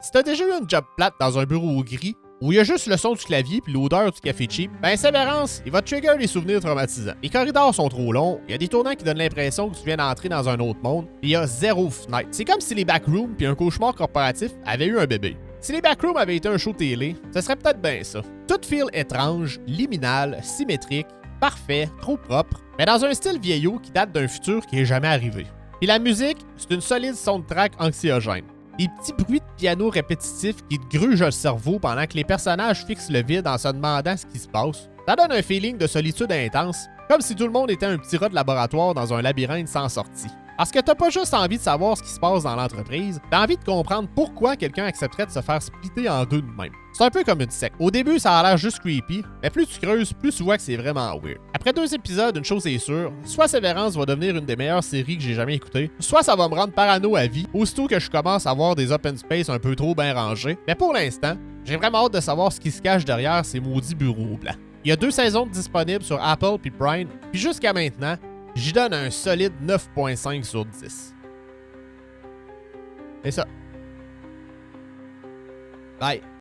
Si t'as déjà eu une job plate dans un bureau gris, où il y a juste le son du clavier puis l'odeur du café cheap, ben Sévérance, il va te trigger des souvenirs traumatisants. Les corridors sont trop longs, il y a des tournants qui donnent l'impression que tu viens d'entrer dans un autre monde, et il y a zéro fenêtre. C'est comme si les backrooms puis un cauchemar corporatif avaient eu un bébé. Si les backrooms avaient été un show télé, ce serait peut-être bien ça. Tout feel étrange, liminal, symétrique, parfait, trop propre, mais dans un style vieillot qui date d'un futur qui est jamais arrivé. Puis la musique, c'est une solide soundtrack anxiogène. Des petits bruits de piano répétitifs qui te grugent le cerveau pendant que les personnages fixent le vide en se demandant ce qui se passe. Ça donne un feeling de solitude intense, comme si tout le monde était un petit rat de laboratoire dans un labyrinthe sans sortie. Parce que t'as pas juste envie de savoir ce qui se passe dans l'entreprise, t'as envie de comprendre pourquoi quelqu'un accepterait de se faire splitter en deux de même. C'est un peu comme une secte. Au début, ça a l'air juste creepy, mais plus tu creuses, plus tu vois que c'est vraiment weird. Après 2 épisodes, une chose est sûre, soit Sévérance va devenir une des meilleures séries que j'ai jamais écoutées, soit ça va me rendre parano à vie, aussitôt que je commence à voir des open space un peu trop bien rangés. Mais pour l'instant, j'ai vraiment hâte de savoir ce qui se cache derrière ces maudits bureaux blancs. Il y a 2 saisons disponibles sur Apple puis Prime, puis jusqu'à maintenant, j'y donne un solide 9.5 sur 10. C'est ça. Bye.